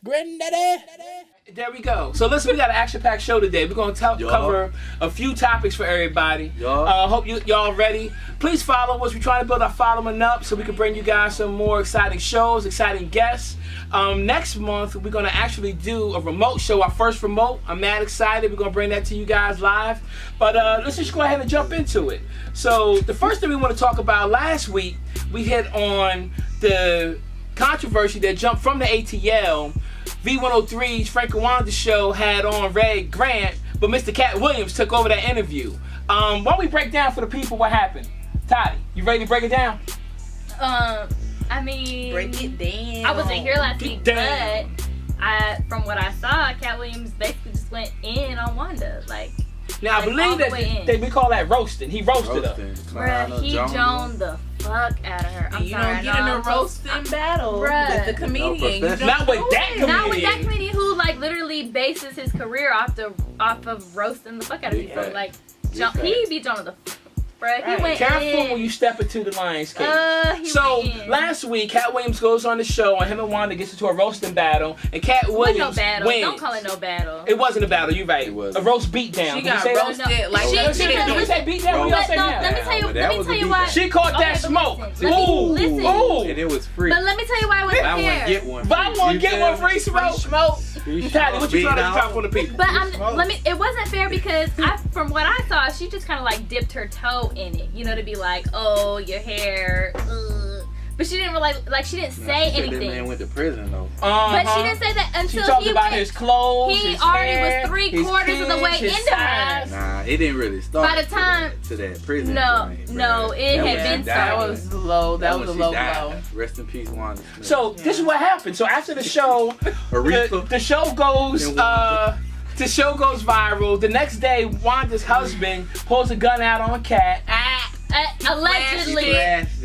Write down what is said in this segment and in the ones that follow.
Granddaddy. There we go. So listen, we got an action-packed show today. We're going to cover a few topics for everybody. Hope y'all ready. Please follow us. We're trying to build our following up so we can bring you guys some more exciting shows, exciting guests. Next month, we're going to actually do a remote show, our first remote. I'm mad excited. We're going to bring that to you guys live. But let's just go ahead and jump into it. So the first thing we want to talk about, last week, we hit on the controversy that jumped from the ATL. V103's Frank and Wanda show had on Red Grant, but Mr. Katt Wiliams took over that interview. Why don't we break down for the people what happened? Tati, you ready to break it down? I mean, break it down. I wasn't here last week, but from what I saw, Katt Wiliams basically just went in on Wanda, Now I believe that we call that roasting. He roasted her. Bruh, he joned the fuck out of her. I'm you sorry, don't get in a roasting battle with the comedian. Not with that comedian. Not with that comedian who literally bases his career off of roasting the fuck out of people. He be joning the. Bruh, he went Careful in. when you step into the lion's cage. So last week, Katt Wiliams goes on the show, and him and Wanda gets into a roasting battle, and Katt Wiliams wins. Don't call it no battle. It wasn't a battle. You're right. It was a roast beatdown. She got roasted. Did we say beatdown? Let me tell you why. She caught that smoke. Listen. And it was free. But let me tell you why it wasn't Buy fair. one get one. Buy one get one free smoke. Tati, what you trying to talk for the people? But it wasn't fair because from what I saw, she just kind of dipped her toe in it, to be like, oh, your hair, but she didn't really she didn't say anything. That man went to prison though. But she didn't say that until she talked about his clothes. He his already hair, was 3/4 of the way into her. Nah, it didn't really start. By the time to that prison. No, joint, it had been started. That was low. That was a low blow. Rest in peace, Wanda Smith. So this is what happened. So after the show, the show goes. The show goes viral. The next day, Wanda's husband pulls a gun out on Katt. Allegedly.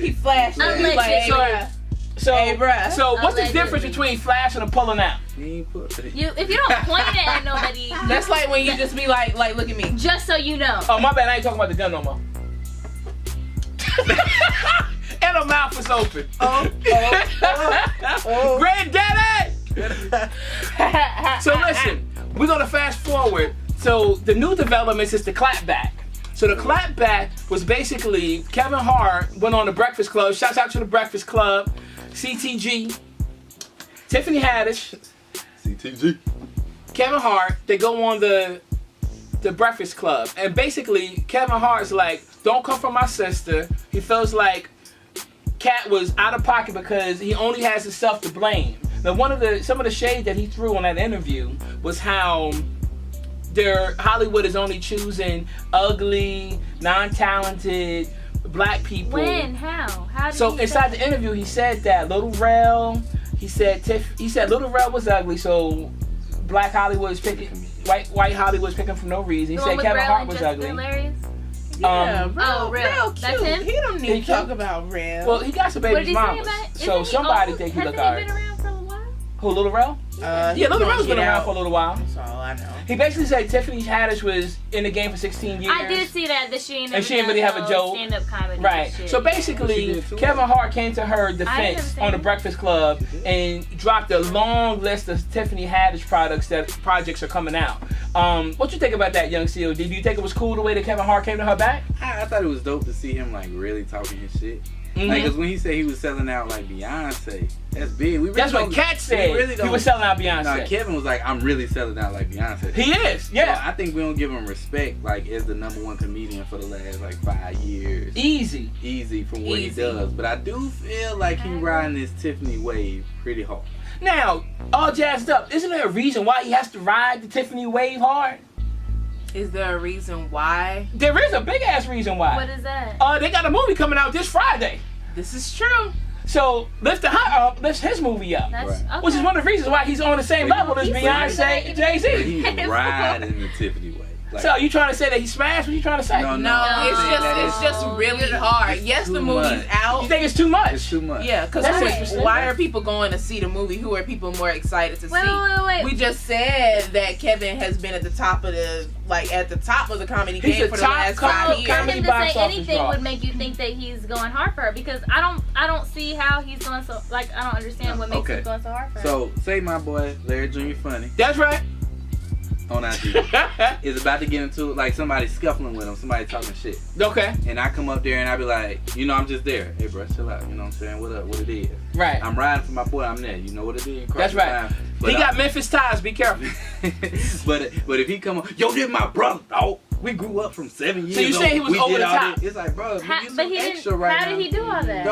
He flashed. Allegedly. So what's the Allegedly. difference between flashing and pulling out? If you don't point it at nobody. That's like when you just be like, look at me. Just so you know. Oh, my bad. I ain't talking about the gun no more. And her mouth was open. Granddaddy! So listen, we're going to fast forward. So the new developments is the clapback. So the clapback was basically Kevin Hart went on the Breakfast Club. Shouts out to the Breakfast Club. CTG. Tiffany Haddish. CTG. Kevin Hart. They go on the Breakfast Club. And basically, Kevin Hart's like, don't come for my sister. He feels like Katt was out of pocket because he only has himself to blame. Now, some of the shade that he threw on that interview was how Hollywood is only choosing ugly, non-talented black people. When? How? How did So he inside say the interview, he said that Little Rel, he said Little Rel was ugly, so black Hollywood is picking, white Hollywood is picking for no reason. He said Kevin Hart was ugly. Hilarious? Yeah, Real cute. That's him? He don't need to talk about Real. Well, he got some baby mamas, so somebody think he look alright. Hasn't he been around for a while? Who, Little Rel? Yeah, Little Rel's been around for a little while. That's all I know. He basically said Tiffany Haddish was in the game for 16 years. I did see that she ain't And she didn't really have a joke. Stand-up comedy. Right. Shit. So basically, Kevin Hart came to her defense on the Breakfast Club and dropped a long list of Tiffany Haddish projects are coming out. What you think about that, Young C.O.D? Do you think it was cool the way that Kevin Hart came to her back? I thought it was dope to see him really talking his shit. Because when he said he was selling out like Beyonce, that's big. That's what Katt said. He was selling out Beyonce. No, Kevin was like, I'm really selling out like Beyonce. He is, yeah. So I think we don't give him respect as the #1 comedian for the last 5 years. Easy from what he does. But I do feel like he riding this Tiffany wave pretty hard. Now, all jazzed up, isn't there a reason why he has to ride the Tiffany wave hard? Is there a reason why? There is a big ass reason why. What is that? They got a movie coming out this Friday. This is true. So lift his movie up. Okay. Which is one of the reasons why he's on the same level as Beyonce and Jay-Z. He's riding the Tiffany wave. Like, so you trying to say that he smashed? What you trying to say? No, It's just really hard. Yes, the movie's out. You think it's too much? It's too much. Yeah, because why are people going to see the movie? Who are people more excited to see? Wait. We just said that Kevin has been at the top of the comedy game for the last 5 years. For him to say anything would make you think that he's going hard for her, because I don't see how he's going so, like, I don't understand what makes him going so hard for her. So say my boy Larry Jr. Funny. That's right. On IG is about to get into like somebody scuffling with him, somebody talking shit. Okay. And I come up there and I be like, I'm just there. Hey bro, chill out. You know what I'm saying? What up? What it is? Right. I'm riding for my boy. I'm there. You know what it is? That's right. He got Memphis ties. Be careful. but if he come on, yo, this my brother, dog. We grew up from 7 years. So you saying he was over the top? It's like, bro, but he didn't. How did he do all that?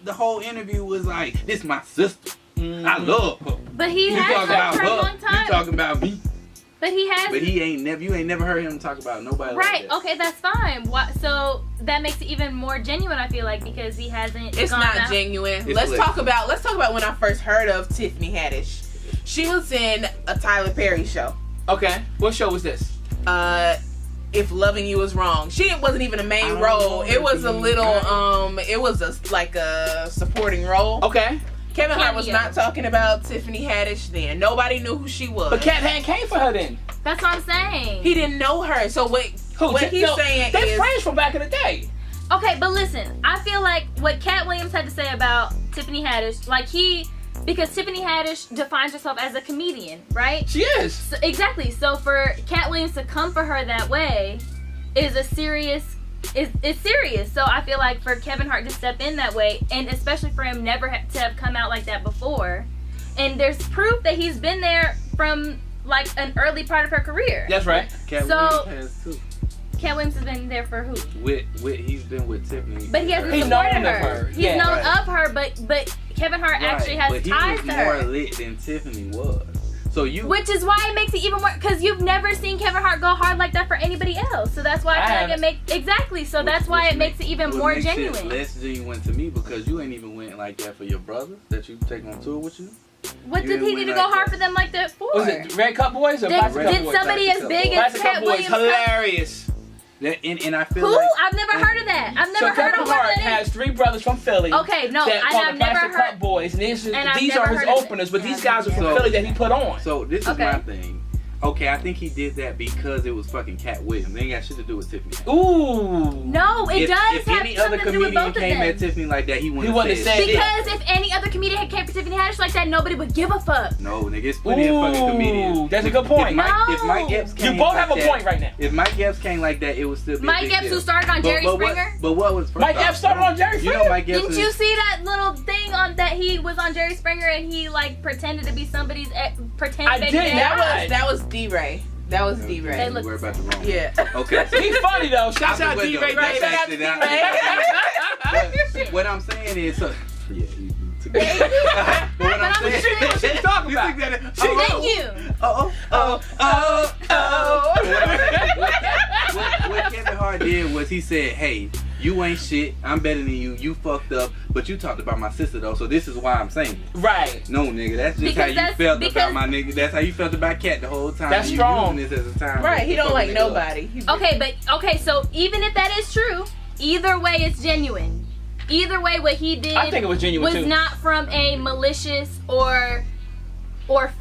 The whole interview was like, this my sister. I love her. But he has her for a long time. You talking about me? But he has. But you ain't never heard him talk about nobody. Right. Like that. Okay, that's fine. So that makes it even more genuine. I feel like, because he hasn't. It's not genuine. Let's talk about when I first heard of Tiffany Haddish. She was in a Tyler Perry show. Okay. What show was this? If Loving You Is Wrong. She wasn't even a main role. It was a little. It was like a supporting role. Okay. Kevin Hart was not talking about Tiffany Haddish then. Nobody knew who she was. But Katt hadn't came for her then. That's what I'm saying. He didn't know her. So what he's saying they is... friends from back in the day. Okay, but listen. I feel like what Katt Williams had to say about Tiffany Haddish, because Tiffany Haddish defines herself as a comedian, right? She is. So, exactly. So for Katt Williams to come for her that way is a serious... It's serious. So I feel like for Kevin Hart to step in that way, and especially for him never to have come out like that before, and there's proof that he's been there from like an early part of her career. That's right. Katt Williams has too. Katt Williams has been there for who? He's been with Tiffany. But he hasn't supported her. He's known of her, but Kevin Hart actually has ties to her. He was more lit than Tiffany was. Which is why it makes it even more, because you've never seen Kevin Hart go hard like that for anybody else. So that's why I feel like exactly. So that's why it makes it even more genuine. Less genuine to me, because you ain't even went like that for your brother that you take on tour with you. What did he need to go hard for them like that for? Was it Red Cup Boys or Plastic Cup Boys? Did somebody as big as Katt Williams? Hilarious. And I feel who? like... I've never heard of that. I've never heard of Kevin Hart has 3 brothers from Philly. Okay, no, I've never heard. Cup Boys. And these are his openers, but these guys are from Philly that he put on. So this is my thing. Okay, I think he did that because it was fucking Katt Williams. They ain't got shit to do with Tiffany. Ooh. No, it does if have any other something to do with both of them. comedian came at Tiffany like that, he wouldn't have said shit. Because if any other comedian had came for Tiffany Haddish like that, nobody would give a fuck. No, nigga, it's plenty of fucking comedians. That's a good point. If Mike Epps came you both have like a point right now. If Mike Epps came like that, it would still be Mike Epps, who started on Jerry Springer. But what was Mike Epps started on Jerry Springer? You know Mike Epps. Didn't you see that little thing on that he was on Jerry Springer and he like pretended to be somebody's pretend? I did. That was D-Ray. That was D-Ray. They look worry about the wrong. Yeah. Okay. He's funny though. Shout out D-Ray. Shout out D-Ray. What I'm saying is, yeah, he took it. But what I'm saying, what she's talking about. Thank you. What Kevin Hart did was he said, "Hey, you ain't shit. I'm better than you. You fucked up, but you talked about my sister though, so this is why I'm saying it." Right. No, nigga, that's just how you felt about my nigga. That's how you felt about Katt the whole time. That's strong. Using this as a time. Right. He don't like nobody. Okay, so even if that is true, either way it's genuine. Either way, what he did, I think it was genuine was too. not from a malicious or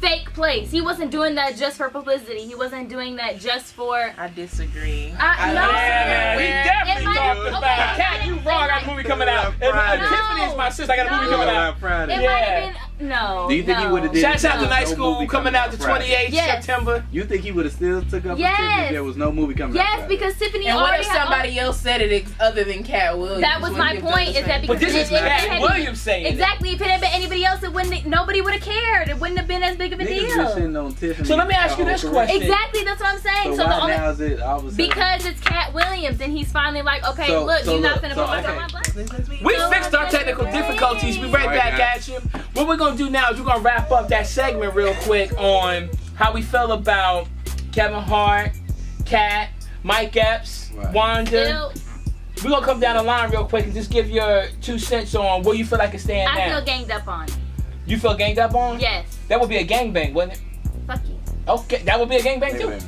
fake place. He wasn't doing that just for publicity. He wasn't doing that just for... I disagree. No. Yeah, we definitely talked about Katt, you wrong. I got a movie coming out. Tiffany is my sister. I got a movie coming out. It might have been... No. Do you think he would have did? Shouts out to Night School coming out the 28th September. You think he would have still took up with Tiffany if there was no movie coming out? Yes, because Tiffany and already what if somebody else said it other than Katt Williams? That was my point, is that because... But this is Katt Williams saying exactly. If it had been anybody else, nobody would have cared. It wouldn't have been as big of a deal. So let me ask you this question. Exactly, that's what I'm saying. So why now is it all of a sudden? Because it's Katt Williams, and he's finally like, okay, look, you're not finna put my black. We fixed our technical difficulties. We right back at you. What we're gonna do now is we're gonna wrap up that segment real quick on how we feel about Kevin Hart, Katt, Mike Epps, Wanda. We're gonna come down the line real quick and just give your 2 cents on where you feel like it's staying now. I feel ganged up on. You feel ganged up on? Yes. That would be a gangbang, wouldn't it? Fuck you. Okay, that would be a gangbang too.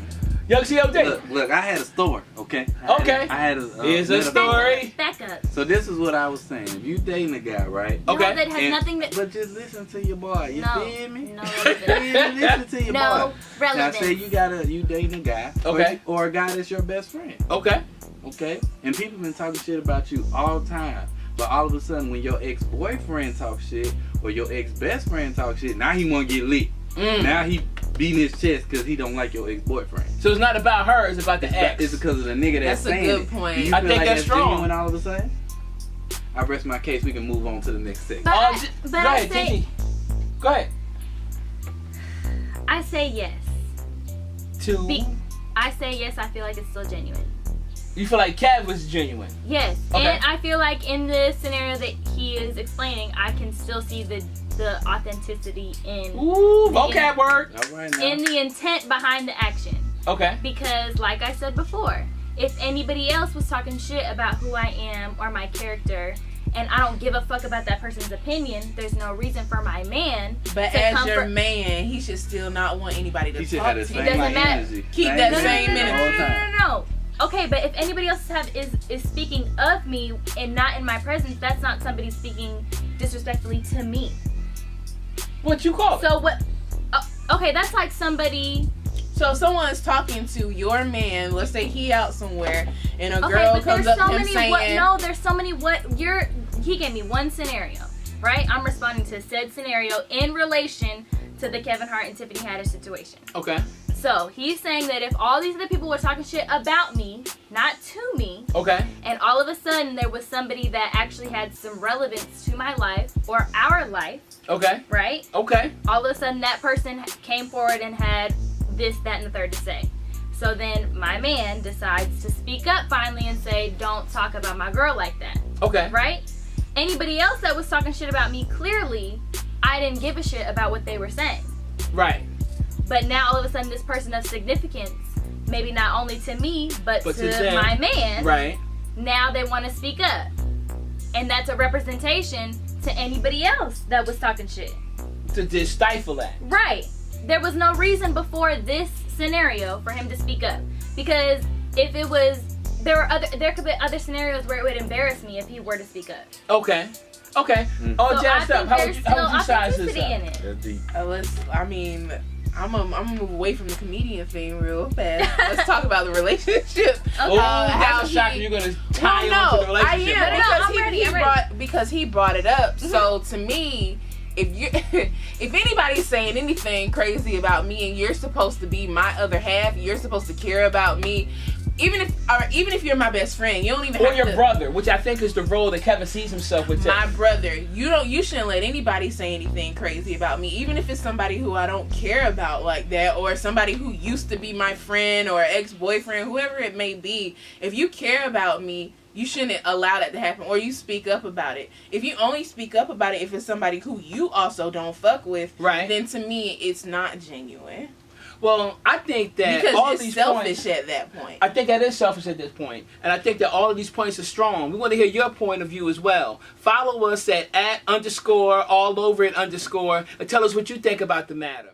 Young C.O.D. Look, I had a story, okay? Okay. I had a Here's a story. Back up. So this is what I was saying. If you dating a guy, right? Okay. No, that has nothing to... But just listen to your boy. You feel me? No Listen to your boy. No Now relevance. say you dating a guy. Okay. Or a guy that's your best friend. Okay. Okay? And people been talking shit about you all the time. But all of a sudden when your ex-boyfriend talk shit or your ex-best friend talk shit, now he wanna get lit. Now he beating his chest because he don't like your ex-boyfriend. So it's not about her, it's about the ex. It's because of the nigga that's saying a good it. point. Do you I feel think like that's strong. genuine all of a sudden? I rest my case. We can move on to the next segment. But Go I ahead, say... Gigi. Go ahead. I say yes. I say yes, I feel like it's still genuine. You feel like Katt was genuine? Yes. Okay. And I feel like in the scenario that he is explaining, I can still see the authenticity in... Ooh, vocab word. All right now. In the intent behind the action. Okay. Because, like I said before, if anybody else was talking shit about who I am or my character, and I don't give a fuck about that person's opinion, there's no reason for my man But to as come your for... man, he should still not want anybody to He should talk have to the you. same doesn't like, matter. energy. Keep that Same same energy the whole time. No. Okay, but if anybody else is speaking of me and not in my presence, that's not somebody speaking disrespectfully to me. What you call it? So what? Okay, that's like somebody. So if someone's talking to your man, let's say he out somewhere, and a Okay, girl but comes there's up so to him many. saying, There's so many. He gave me one scenario, right? I'm responding to said scenario in relation to the Kevin Hart and Tiffany Haddish situation. Okay. So he's saying that if all these other people were talking shit about me, not to me, Okay. and all of a sudden there was somebody that actually had some relevance to my life or our life, Okay. right? Okay. All of a sudden that person came forward and had this, that, and the third to say. So then my man decides to speak up finally and say, don't talk about my girl like that, Okay. right? Anybody else that was talking shit about me, clearly, I didn't give a shit about what they were saying. Right. But now all of a sudden this person of significance, maybe not only to me, but to them. my man, Right. now they want to speak up. And that's a representation to anybody else that was talking shit. To just stifle that. Right. There was no reason before this scenario for him to speak up. Because if it was, there could be other scenarios where it would embarrass me if he were to speak up. Okay. Okay. All So jazzed I up. think How would there's you still size this authenticity in up? it. That's deep. I'm gonna move away from the comedian thing real fast. Let's talk about the relationship. Oh, how that's a shock. he- You're gonna tie No, on to the I relationship. am No, because I'm ready, he I'm ready. brought it up. So to me, if anybody's saying anything crazy about me and you're supposed to be my other half, you're supposed to care about me. Even if you're my best friend, you don't even Or have your to. brother, which I think is the role that Kevin sees himself with. My brother, you shouldn't let anybody say anything crazy about me, even if it's somebody who I don't care about like that, or somebody who used to be my friend or ex-boyfriend, whoever it may be. If you care about me, you shouldn't allow that to happen, or you speak up about it. If you only speak up about it if it's somebody who you also don't fuck with, Right. then to me it's not genuine. Well, I think that Because all it's these selfish points, at that point. I think that is selfish at this point. And I think that all of these points are strong. We want to hear your point of view as well. Follow us at @_, all over it _ and tell us what you think about the matter.